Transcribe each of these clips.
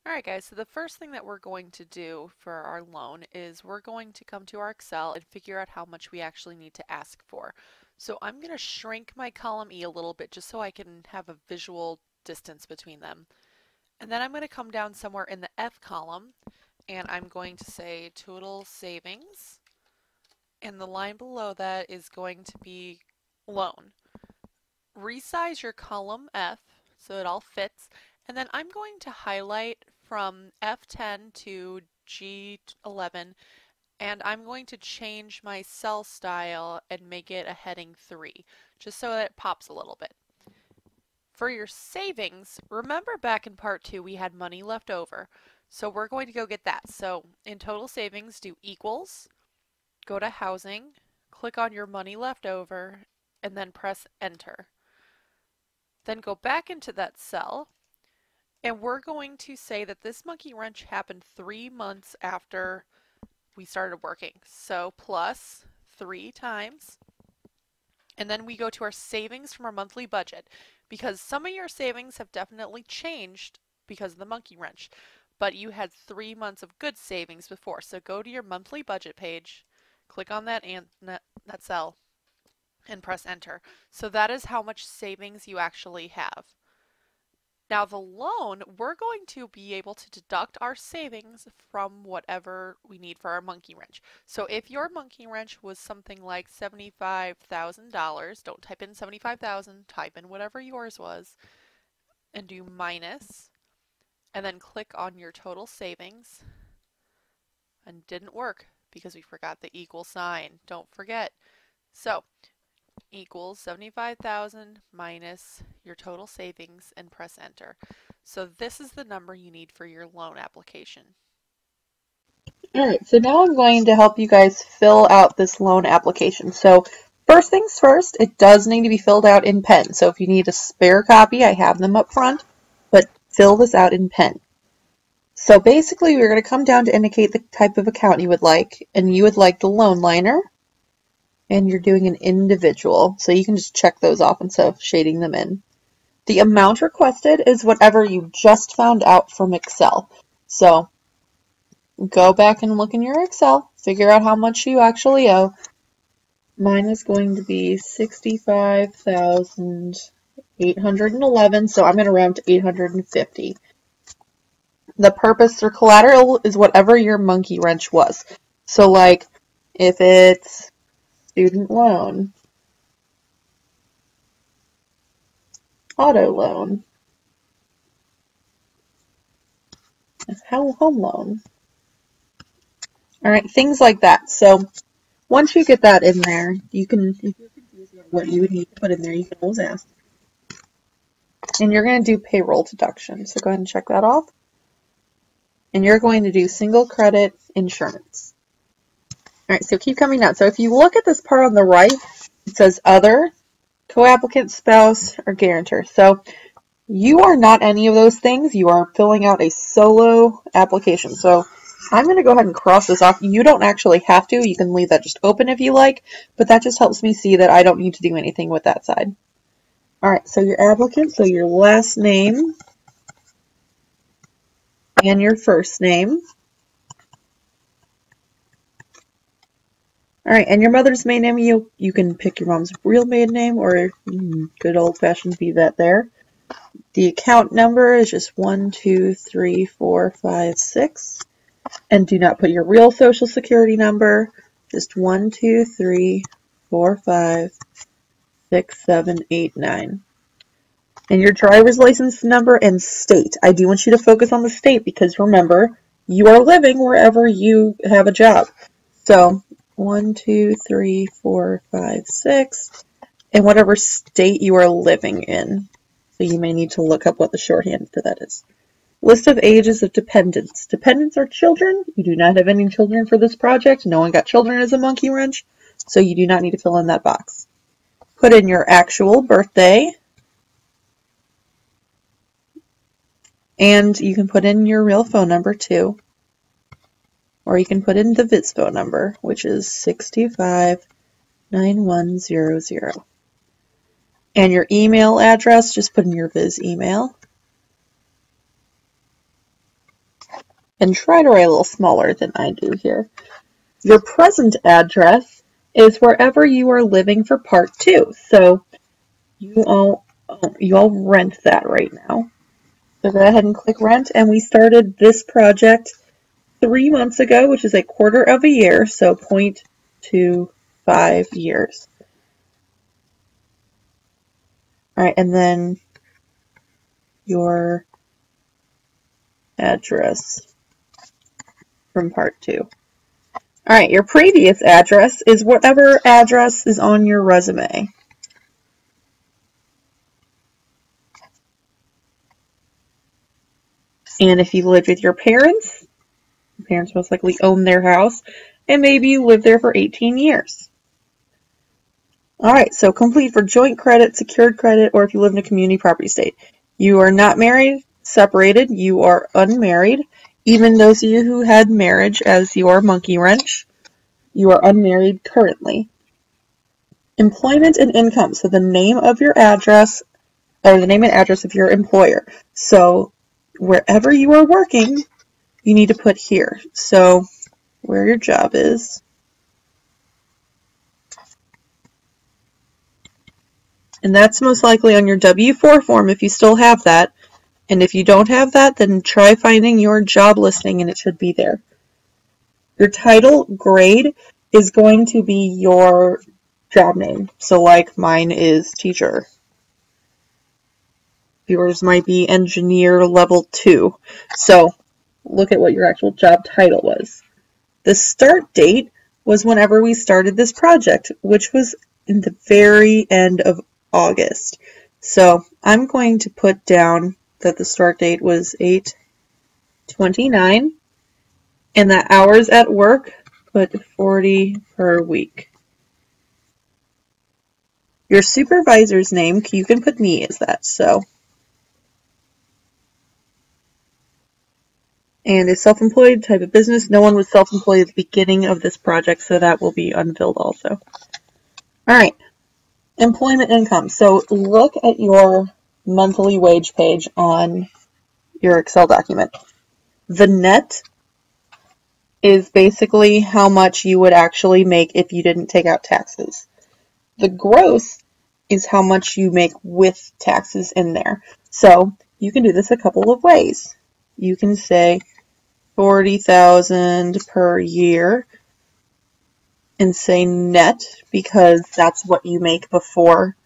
Alright guys, so the first thing that we're going to do for our loan is we're going to come to our Excel and figure out how much we actually need to ask for. So I'm going to shrink my column E a little bit just so I can have a visual distance between them. And then I'm going to come down somewhere in the F column and I'm going to say total savings. And the line below that is going to be loan. Resize your column F so it all fits, and then I'm going to highlight from F10 to G11, and I'm going to change my cell style and make it a heading 3 just so that it pops a little bit. For your savings, remember back in part 2 we had money left over, so we're going to go get that. So in total savings, do equals, go to housing, click on your money left over, and then press enter. Then go back into that cell, and we're going to say that this monkey wrench happened 3 months after we started working. So plus 3 times, and then we go to our savings from our monthly budget, because some of your savings have definitely changed because of the monkey wrench, but you had 3 months of good savings before. So go to your monthly budget page, click on that cell, and press enter. So that is how much savings you actually have. Now the loan, we're going to be able to deduct our savings from whatever we need for our monkey wrench. So if your monkey wrench was something like $75,000, don't type in 75,000, type in whatever yours was, and do minus, and then click on your total savings, and didn't work because we forgot the equal sign. Don't forget. So equals 75,000 minus your total savings and press enter. So this is the number you need for your loan application. Alright, so now I'm going to help you guys fill out this loan application. So first things first, it does need to be filled out in pen. So if you need a spare copy, I have them up front, but fill this out in pen. So basically we're going to come down to indicate the type of account you would like, and you would like the loan liner, and you're doing an individual. So you can just check those off instead of shading them in. The amount requested is whatever you just found out from Excel. So go back and look in your Excel, figure out how much you actually owe. Mine is going to be 65,811, so I'm going to round to 850. The purpose or collateral is whatever your monkey wrench was. So like if it's student loan, auto loan, home loan. All right, things like that. So once you get that in there, you can, if you're confused about what you would need to put in there, you can always ask. And you're going to do payroll deduction. So go ahead and check that off. And you're going to do single credit insurance. All right, so keep coming down. So if you look at this part on the right, it says other, co-applicant, spouse, or guarantor. So you are not any of those things. You are filling out a solo application. So I'm going to go ahead and cross this off. You don't actually have to. You can leave that just open if you like, but that just helps me see that I don't need to do anything with that side. All right, so your applicant, so your last name and your first name. All right, and your mother's maiden name, you can pick your mom's real maiden name or good old-fashioned be that there. The account number is just 1, 2, 3, 4, 5, 6. And do not put your real social security number. Just 1, 2, 3, 4, 5, 6, 7, 8, 9. And your driver's license number and state. I do want you to focus on the state because remember, you are living wherever you have a job. So 1, 2, 3, 4, 5, 6, and whatever state you are living in. So you may need to look up what the shorthand for that is. List of ages of dependents. Dependents are children. You do not have any children for this project. No one got children as a monkey wrench, so you do not need to fill in that box. Put in your actual birthday, and you can put in your real phone number too. Or you can put in the Viz phone number, which is 659100. And your email address, just put in your Viz email. and try to write a little smaller than I do here. Your present address is wherever you are living for part 2. So you all rent that right now. So go ahead and click rent, and we started this project 3 months ago, which is a quarter of a year, so 0.25 years. All right, and then your address from part 2. All right, your previous address is whatever address is on your resume. And if you lived with your parents most likely own their house, and maybe you lived there for 18 years. All right, so complete for joint credit, secured credit, or if you live in a community property state. You are not married, separated, you are unmarried. Even those of you who had marriage as your monkey wrench, you are unmarried currently. Employment and income, so the name of your address, or the name and address of your employer. So wherever you are working, you need to put here. So where your job is. And that's most likely on your W-4 form if you still have that. And if you don't have that, then try finding your job listing and it should be there. Your title grade is going to be your job name. So like mine is teacher. Yours might be engineer level 2. So look at what your actual job title was. The start date was whenever we started this project, which was in the very end of August. So I'm going to put down that the start date was 8/29 and the hours at work, put 40 per week. Your supervisor's name, you can put me as that, so. And a self-employed type of business. No one was self-employed at the beginning of this project, so that will be unfilled also. All right, employment income. So look at your monthly wage page on your Excel document. The net is basically how much you would actually make if you didn't take out taxes. The gross is how much you make with taxes in there. So you can do this a couple of ways. You can say 40,000 per year and say net because that's what you make before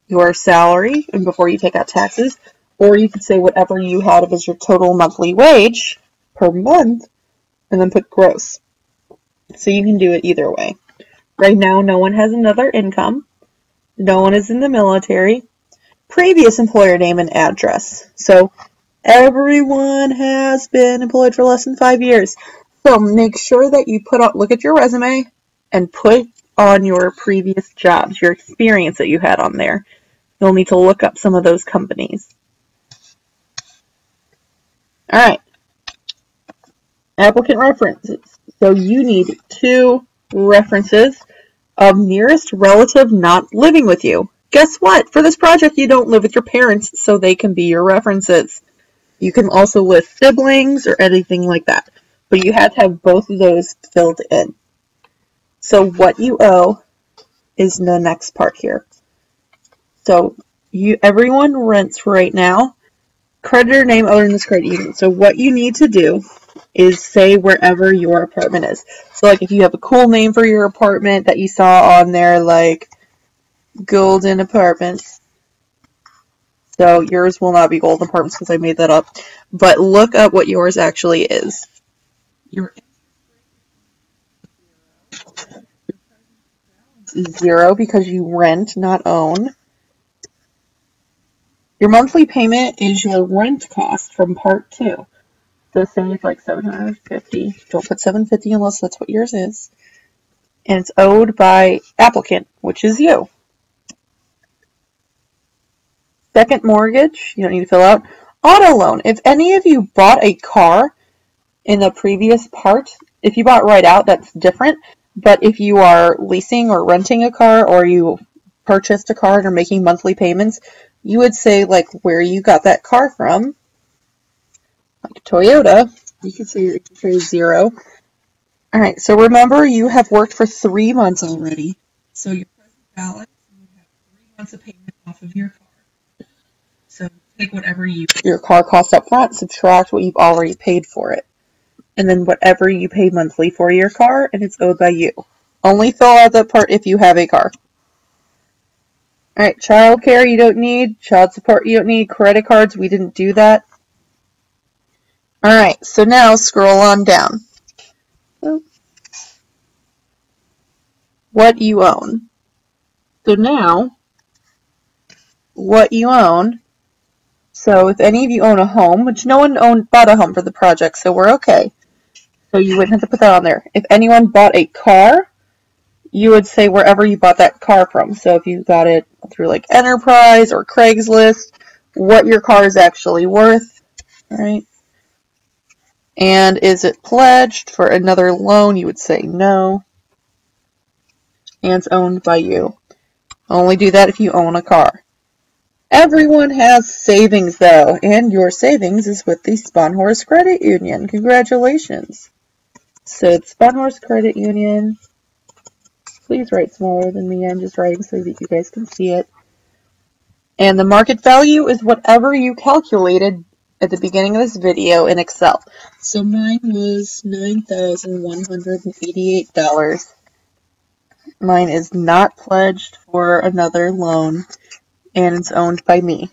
your salary and before you take out taxes. Or you could say whatever you had as your total monthly wage per month and then put gross. So you can do it either way. Right now, no one has another income. No one is in the military. Previous employer name and address. So everyone has been employed for less than 5 years. So make sure that you look at your resume and put on your previous jobs, your experience that you had on there. You'll need to look up some of those companies. All right. Applicant references. So you need 2 references of nearest relative not living with you. Guess what? For this project, you don't live with your parents, so they can be your references. You can also list siblings or anything like that, but you have to have both of those filled in. So what you owe is the next part here. So everyone rents right now. Creditor name other than this credit union. So what you need to do is say wherever your apartment is. So like if you have a cool name for your apartment that you saw on there, like Golden Apartments. So yours will not be Golden Apartments because I made that up. But look up what yours actually is. Your is 0 because you rent, not own. Your monthly payment is your rent cost from part 2. So say it's like $750. Don't put $750 unless that's what yours is. And it's owed by applicant, which is you. Second mortgage, you don't need to fill out. Auto loan. If any of you bought a car in the previous part, if you bought right out, that's different. But if you are leasing or renting a car or you purchased a car and are making monthly payments, you would say like where you got that car from, like Toyota, You can say your interest rate is 0. Alright, so remember you have worked for 3 months already. So your present balance, you have 3 months of payment off of your car. So take whatever your car costs up front, subtract what you've already paid for it. And then whatever you pay monthly for your car, and it's owed by you. Only fill out that part if you have a car. Alright, child care you don't need, child support you don't need, credit cards, we didn't do that. Alright, so now scroll on down. What you own. So now, what you own. So if any of you own a home, which no one bought a home for the project, so we're okay. So you wouldn't have to put that on there. If anyone bought a car, you would say wherever you bought that car from. So if you got it through like Enterprise or Craigslist, what your car is actually worth, right? And is it pledged for another loan? You would say no. And it's owned by you. Only do that if you own a car. Everyone has savings though, and your savings is with the Sponhorse Credit Union. Congratulations. So it's Sponhorse Credit Union. Please write smaller than me. I'm just writing so that you guys can see it. And the market value is whatever you calculated at the beginning of this video in Excel. So mine was $9,188. Mine is not pledged for another loan, and it's owned by me.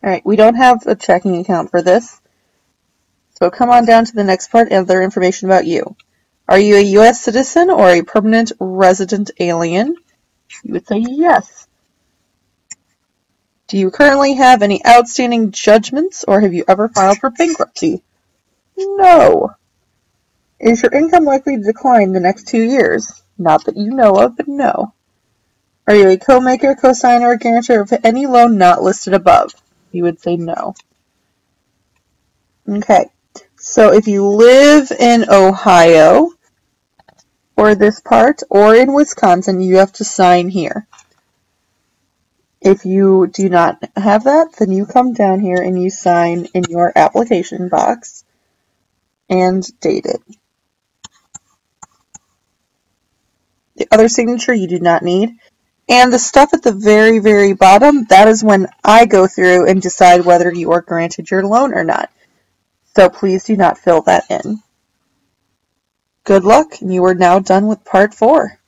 Alright, we don't have a checking account for this. So come on down to the next part, other information about you. Are you a U.S. citizen or a permanent resident alien? You would say yes. Do you currently have any outstanding judgments, or have you ever filed for bankruptcy? No. Is your income likely to decline in the next 2 years? Not that you know of, but no. Are you a co-maker, co-signer, or guarantor of any loan not listed above? You would say no. Okay. So if you live in Ohio, or this part, or in Wisconsin, you have to sign here. If you do not have that, then you come down here and you sign in your application box and date it. The other signature you do not need. And the stuff at the very, very bottom, that is when I go through and decide whether you are granted your loan or not. So please do not fill that in. Good luck, and you are now done with part 4.